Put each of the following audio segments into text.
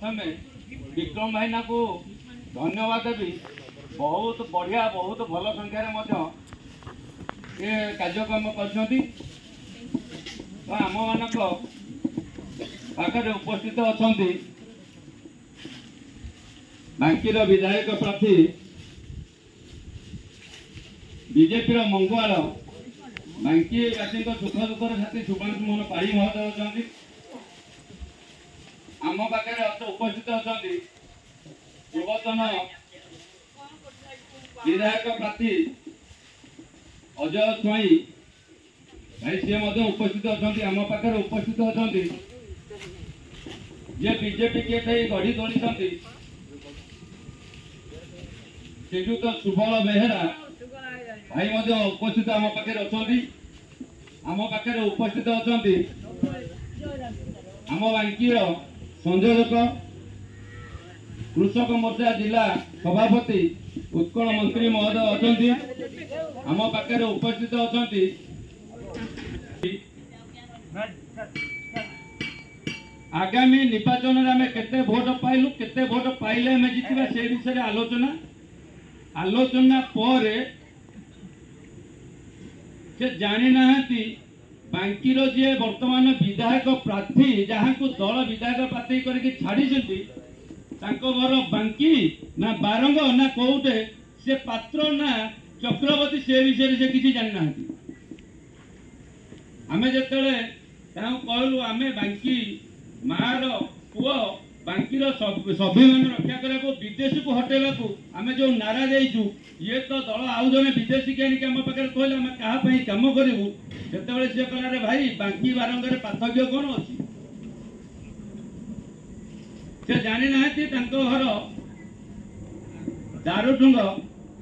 प्रथमे विक्रम भाईना को धन्यवाद देवी। बहुत बढ़िया बहुत भल संख्यार ये कार्यक्रम कर आम मान पाखे उपस्थित अच्छा बांकीर विधायक प्रार्थी बीजेपी मंगुआल बांकीवासी सुख दुखर साथी सुभाष मोहन पाढ़ी महोदय अच्छा आम पाखे उपस्थित अच्छा पूर्वतन विधायक प्रार्थी अजय स्वाई भाई सी उपस्थित अच्छा आम पाखे उपस्थित अच्छा जे बीजेपी के गढ़ी तोड़ी श्रीजुत सुबल बेहेरा भाई उपस्थित आम पाखे अच्छा आम पाखे उपस्थित अच्छा आम बांकीर संयोजक कृषक मोर्चा जिला सभापति उत्कल मंत्री महोदय अच्छा आम पाखे उपस्थित अच्छा आगामी निर्वाचन में आम केते भोट पाइलु केते भोट पाइले आम जितवा से विषय आलोचना आलोचना पर से जानी ना बांकीर जी वर्तमान विधायक प्रार्थी जहाँ को दल विधायक प्रार्थी करके छाड़ी घर बांकी ना बारंग ना कौटे से पात्र ना चक्रवर्ती से विषय से किसी जानी ना आम जो कहलु आम बांकी मार पुओ बांकीर स्वाभिमान रक्षा करने विदेश को हटेगा आम जो नारा देचु ये तो दल आउ जने विदेशी के आम पाखे कहले आम क्या कम करूँ जो सी कहला भाई बांकी बारंगे पार्थक्य कौन अच्छी से जानी ना घर दारुठुंग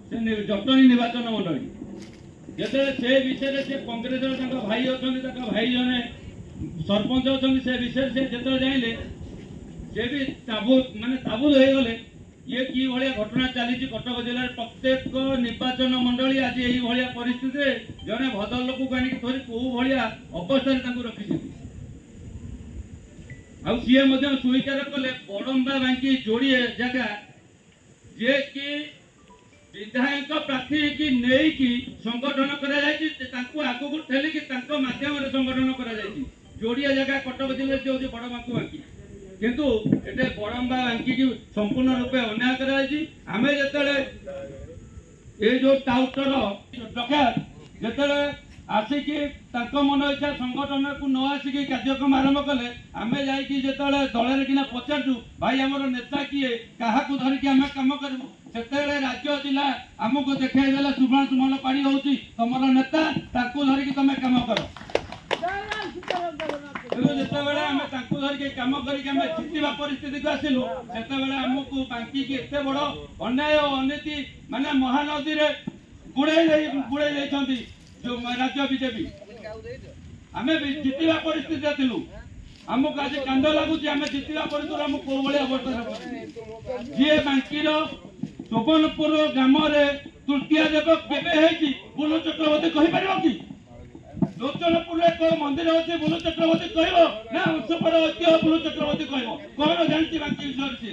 से जटनी निर्वाचन मंडली जो से विषय से कांग्रेस भाई अच्छा भाई जने सरपंच अच्छा से विषय से जो जाइले से भी ताबूत माने ताबूत हो गले ये कि भाया घटना चली कटक जिले प्रत्येक निर्वाचन मंडली आज यही भाया परिस्थिति जड़े भद्र लोक को आनिक थोड़ी कौ भाया अवस्था रखी सी स्वीकार कले बड़म्बा बांकी जोड़े जगह जे कि विधायक प्रार्थी की नहीं कि संगठन आगू ठेलिकी मध्यम संगठन कर जोड़िया जगह कटक जिले से हूँ बड़ बांकु बांकी किंतु एटे बड़म्बा बांकी की संपूर्ण रूपे अन्याय करामें जो टाउटर डकैत जो आसिकी मन इच्छा संगठन को न आसिकी कार्यक्रम आरंभ कले आम जा दल कि पचारू भाई आमर नेता किए क्या धरिकी आम कम करूँ से राज्य जिला आमको देखा सुभाष मोहन पाढ़ी हूँ तुम नेता धरिकी तुम कम कर जो धरिकी कम करवा परिस्थिति को आसिलु से आमको बांकी की एत बड़ अन्याय अनीति माने महानदी गुड़े जो राज्य बीजेपी आम जितवा परिस्थिति थिलु आमको आज कांद लगुच आम जितवा परिस्थिति आम कौ भाई अवस्था जी बांकीर सोबनपुर ग्राम तृतीय देव के बुलु चक्रवर्ती कहीपर कि लोचनपुर एक मंदिर अच्छे बुलु चक्रवर्ती कह ना अंशपर ऐतिह्य बुलु चक्रवर्ती कह कौन जानती बांकी विषय से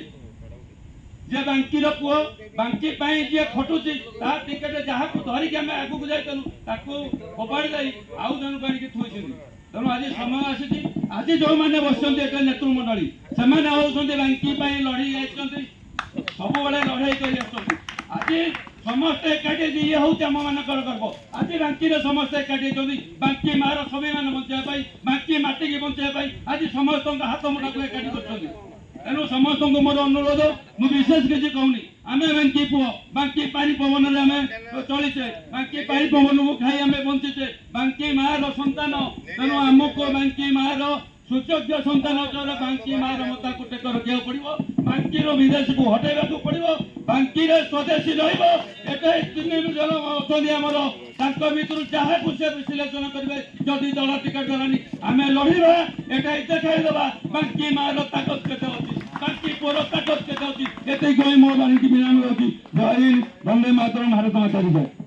जे बांकीर पुओ बांकी जी खटुची टिकेट जहाँ को धरिकी आम आगू जाइलु फोपाड़ी दे आउ जन को आनिक थोड़ी तेणु आज समय आसी आज जो मैंने बसुँच एक नेतृमंडली से बांकी लड़ी जाती सब लड़ाई कर आज समस्ते एकाठी ये हूँ आम मानक गर्व आज बांकी समस्ते एकाठी बांकी मार स्वाभिमान बचाई बांकी माटी की बचाई आज समस्त हाथ मुठा को एकाठी कर तेणु समस्त मोर अनुरोध मुझे विशेष किसी कहूनी आम बांकी पुओ बांकी पानी पवन चलीचे बांकी पानी पवन को खाई आम बंचीचे बांकी मार सन्तान तेणु आमको बांकी मार सुचोग्य सन्तान बांकी मार मता को टेक रखा पड़ो बांकीर विदेश को हटेगा पड़ो बांकी स्वदेशी रही जन अच्छा भर जहाँ को से विश्लेषण करेंगे जदि दल टिकेट देलानी आम लड़वा एटा देखाईदे बांकी मार ताकत के बांकी पुर ताकत के ये मोर बाणी की विराम रही जय हिंद वंदे मातरम भारत माता की जय।